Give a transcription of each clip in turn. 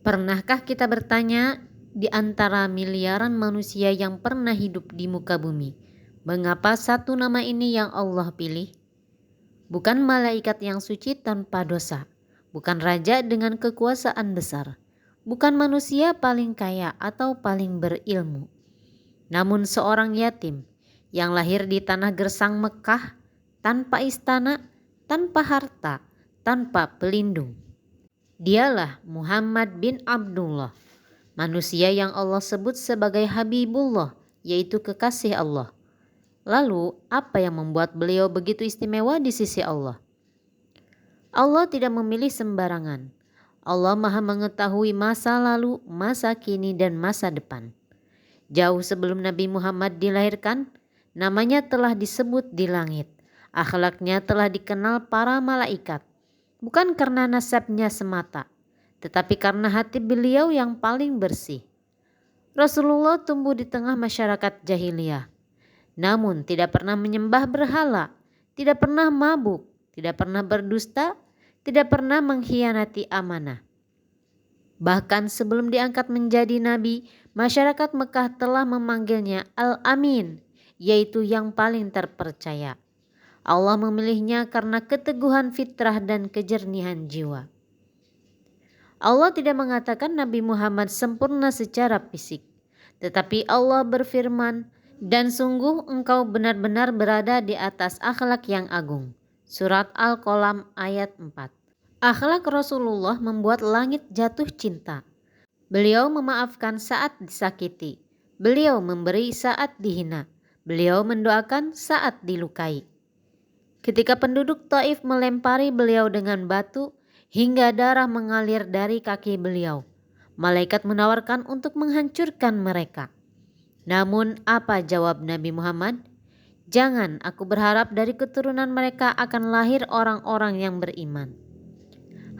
Pernahkah kita bertanya, di antara miliaran manusia yang pernah hidup di muka bumi, mengapa satu nama ini yang Allah pilih? Bukan malaikat yang suci tanpa dosa, bukan raja dengan kekuasaan besar, bukan manusia paling kaya atau paling berilmu, namun seorang yatim yang lahir di tanah gersang Mekah, tanpa istana, tanpa harta, tanpa pelindung. Dialah Muhammad bin Abdullah, manusia yang Allah sebut sebagai Habibullah, yaitu kekasih Allah. Lalu, apa yang membuat beliau begitu istimewa di sisi Allah? Allah tidak memilih sembarangan. Allah Maha mengetahui masa lalu, masa kini, dan masa depan. Jauh sebelum Nabi Muhammad dilahirkan, namanya telah disebut di langit. Akhlaknya telah dikenal para malaikat. Bukan karena nasabnya semata, tetapi karena hati beliau yang paling bersih. Rasulullah tumbuh di tengah masyarakat jahiliyah, namun tidak pernah menyembah berhala, tidak pernah mabuk, tidak pernah berdusta, tidak pernah mengkhianati amanah. Bahkan sebelum diangkat menjadi nabi, masyarakat Mekah telah memanggilnya Al-Amin, yaitu yang paling terpercaya. Allah memilihnya karena keteguhan fitrah dan kejernihan jiwa. Allah tidak mengatakan Nabi Muhammad sempurna secara fisik, tetapi Allah berfirman, "Dan sungguh engkau benar-benar berada di atas akhlak yang agung." Surat Al-Qalam ayat 4. Akhlak Rasulullah membuat langit jatuh cinta. Beliau memaafkan saat disakiti. Beliau memberi saat dihina. Beliau mendoakan saat dilukai. Ketika penduduk Taif melempari beliau dengan batu hingga darah mengalir dari kaki beliau, malaikat menawarkan untuk menghancurkan mereka. Namun apa jawab Nabi Muhammad? "Jangan, aku berharap dari keturunan mereka akan lahir orang-orang yang beriman."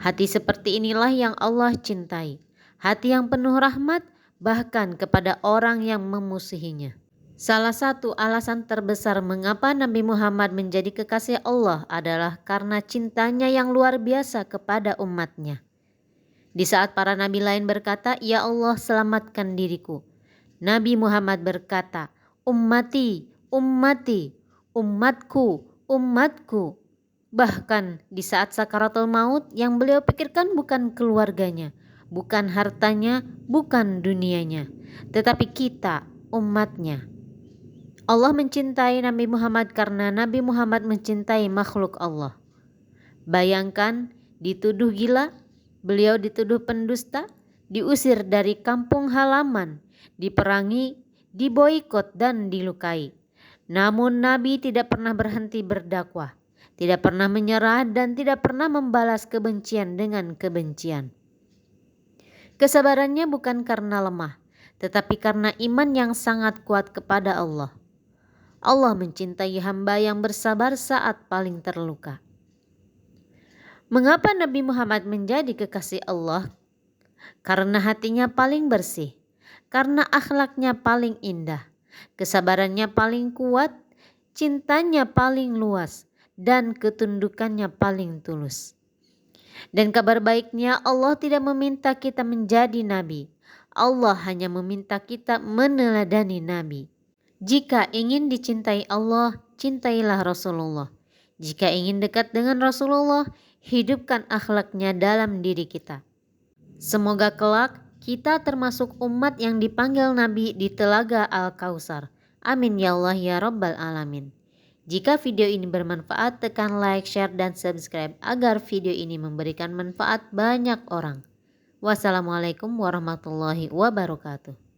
Hati seperti inilah yang Allah cintai. Hati yang penuh rahmat bahkan kepada orang yang memusuhinya. Salah satu alasan terbesar mengapa Nabi Muhammad menjadi kekasih Allah adalah karena cintanya yang luar biasa kepada umatnya. Di saat para nabi lain berkata, "Ya Allah, selamatkan diriku," Nabi Muhammad berkata, "Ummati, ummati, umatku, umatku." Bahkan di saat sakaratul maut, yang beliau pikirkan bukan keluarganya, bukan hartanya, bukan dunianya, tetapi kita, umatnya. Allah mencintai Nabi Muhammad karena Nabi Muhammad mencintai makhluk Allah. Bayangkan, dituduh gila, beliau dituduh pendusta, diusir dari kampung halaman, diperangi, diboikot dan dilukai. Namun Nabi tidak pernah berhenti berdakwah, tidak pernah menyerah dan tidak pernah membalas kebencian dengan kebencian. Kesabarannya bukan karena lemah, tetapi karena iman yang sangat kuat kepada Allah. Allah mencintai hamba yang bersabar saat paling terluka. Mengapa Nabi Muhammad menjadi kekasih Allah? Karena hatinya paling bersih, karena akhlaknya paling indah, kesabarannya paling kuat, cintanya paling luas, dan ketundukannya paling tulus. Dan kabar baiknya, Allah tidak meminta kita menjadi nabi. Allah hanya meminta kita meneladani nabi. Jika ingin dicintai Allah, cintailah Rasulullah. Jika ingin dekat dengan Rasulullah, hidupkan akhlaknya dalam diri kita. Semoga kelak kita termasuk umat yang dipanggil Nabi di Telaga Al-Kautsar. Amin ya Allah ya Rabbal Alamin. Jika video ini bermanfaat, tekan like, share, dan subscribe agar video ini memberikan manfaat banyak orang. Wassalamualaikum warahmatullahi wabarakatuh.